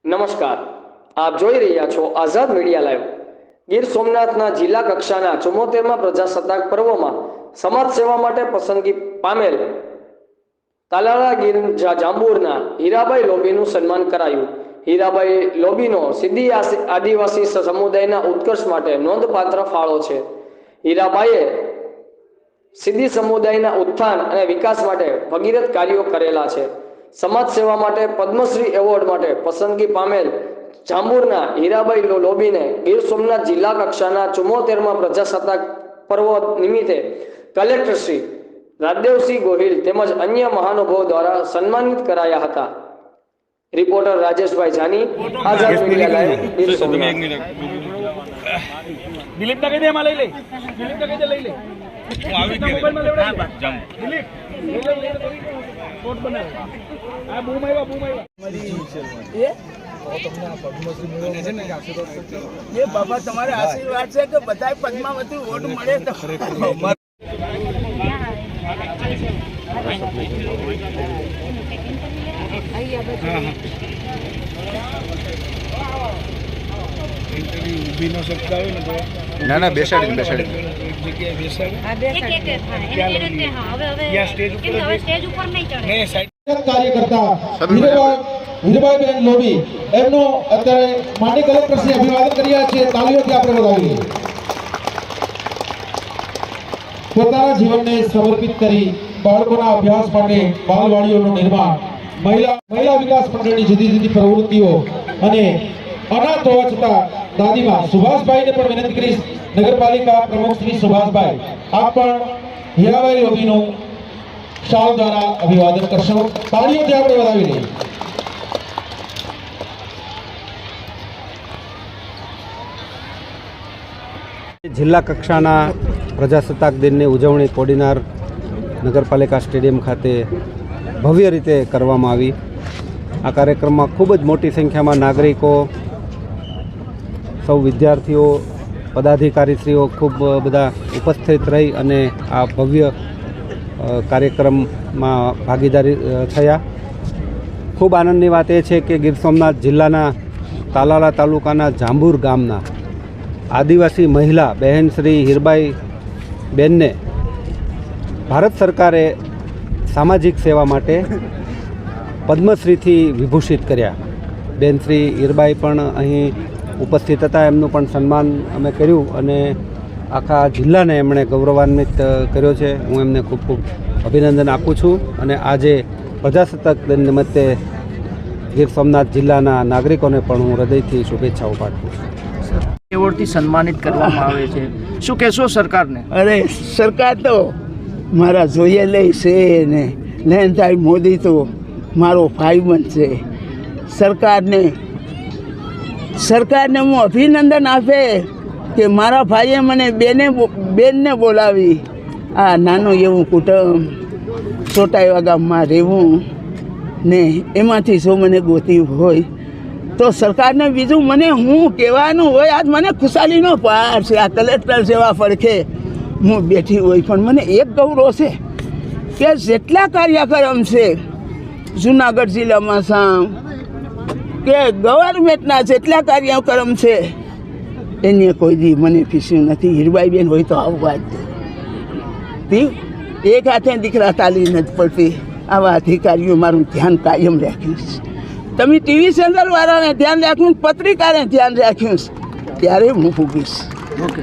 નમસ્કાર, આપ જોઈ રહ્યા છો આઝાદ મીડિયા લાઈવ। ગીર સોમનાથના જિલ્લા કક્ષાના 74મા પ્રજાસત્તાક પર્વમાં સમાજ સેવા માટે પસંદગી પામેલ તાલાળા ગીર જાંબુરના હીરાબાઈ લોબીનું સન્માન કરાયું। હીરાબાઈ લોબીનો સિદ્ધી આદિવાસી સમુદાયના ઉત્કર્ષ માટે નોંધપાત્ર ફાળો છે। હીરાબાઈએ સિદ્ધી સમુદાયના ઉત્થાન અને વિકાસ માટે ભગીરથ કાર્યો કરેલા છે। समाज सेवा माटे पद्मश्री एवॉर्ड माटे पसंदगी पामेल जांबुरना हीराबाई लोबीने गीर सोमनाथ जिला कक्षाना 74मा प्रजासत्ताक पर्व निमित्ते कलेक्टर श्री राजदेवसिंह गोहिल तेमज अन्य महानुभावों द्वारा सन्मानित कराया हता। रिपोर्टर राजेश भाई जानी, आजाद मीडिया लाइव, गीर सोमनाथ। दिलीप ने कही दे ले ले, दिलीप ने कही दे ले ले, मोबाइल में लेवड़ा दिलीप कोट बना आ बूम आया ये बाबा तुम्हारे आशीर्वाद से तो बताए पद्मावती वोट મળે તો ઊભી ન શકતા હોય ને તો ના બેસાડી જગ્યાએ બેસાડી સ્ટેજ ઉપર નહીં ચડે કાર્યકર્તા હીરાબાઈ લોબી એમનો અત્યારે માનનીય કલેક્ટર શ્રી અભિવાદન કર્યા છે। તાળીઓથી આપણે વધાવીએ। પોતાના જીવનને સમર્પિત કરી બાળકોના અભ્યાસ માટે બાલવાડીઓનું નિર્માણ, મહિલા વિકાસ મંડળની જુદી જુદી પ્રવૃત્તિઓ અને અનાથ હોવા છતાં દાદીમા સુભાષભાઈને પણ વિનંતી કરીશ, નગરપાલિકા પ્રમુખ શ્રી સુભાષભાઈ આપ પણ હીરાબાઈ લોબીનું શાલ દ્વારા અભિવાદન કરશો। તાળીઓથી આપણે વધાવી લઈએ। જિલ્લા કક્ષાના પ્રજાસત્તાક દિનની ઉજવણી કોડીનાર નગરપાલિકા સ્ટેડિયમ ખાતે ભવ્ય રીતે કરવામાં આવી। આ કાર્યક્રમમાં ખૂબ જ મોટી સંખ્યામાં નાગરિકો, સૌ વિદ્યાર્થીઓ, પદાધિકારીશ્રીઓ ખૂબ બધા ઉપસ્થિત રહી અને આ ભવ્ય કાર્યક્રમમાં ભાગીદારી થયા। ખૂબ આનંદની વાત એ છે કે ગીર સોમનાથ જિલ્લાના તાલાળા તાલુકાના જાંબુર ગામના આદિવાસી મહિલા બહેન શ્રી હીરબાઈ બેનને ભારત સરકારે સામાજિક સેવા માટે પદ્મશ્રીથી વિભૂષિત કર્યા। બેન શ્રી હીરબાઈ પણ અહીં ઉપસ્થિત હતા, એમનું પણ સન્માન અમે કર્યું અને આખા જિલ્લાને એમણે ગૌરવાન્વિત કર્યો છે। હું એમને ખૂબ ખૂબ અભિનંદન આપું છું અને આજે પ્રજાસત્તાક દિન નિમિત્તે ગીર સોમનાથ જિલ્લાના નાગરિકોને પણ હું હૃદયથી શુભેચ્છાઓ પાઠવું છું। એવોર્ડથી સન્માનિત કરવામાં આવે છે, શું કહેશો સરકારને? અરે સરકાર તો મારા જોઈએ લઈ છે ને નરેન્દ્રભાઈ મોદી તો મારો ભાઈબંધ છે। સરકારને હું અભિનંદન આપે કે મારા ભાઈએ મને બેનને બોલાવી આ નાનું એવું કુટુંબ છોટાએવા ગામમાં રહેવું ને એમાંથી જો મને ગોતી હોય તો સરકારને બીજું મને હું કહેવાનું હોય, આજ મને ખુશાલીનો પાર છે। આ કલેક્ટર જેવા પડખે હું બેઠી હોય પણ મને એક ગૌરવ છે કે જેટલા કાર્યક્રમ છે જુનાગઢ જિલ્લામાં સામ કે ગવર્મેન્ટના જેટલા કાર્યક્રમ છે એને કોઈ દી મને પીસ્યું નથી। હીરબાઈ બેન હોય તો આવવા જ એક હાથે દીકરા તાલી નથી પડતી। આવા અધિકારીઓ મારું ધ્યાન કાયમ રાખ્યું છે। તમે ટીવી ચેનલવાળાને ધ્યાન રાખ્યું, પત્રિકાને ધ્યાન રાખ્યું, ત્યારે હું ભૂગીશ। ઓકે।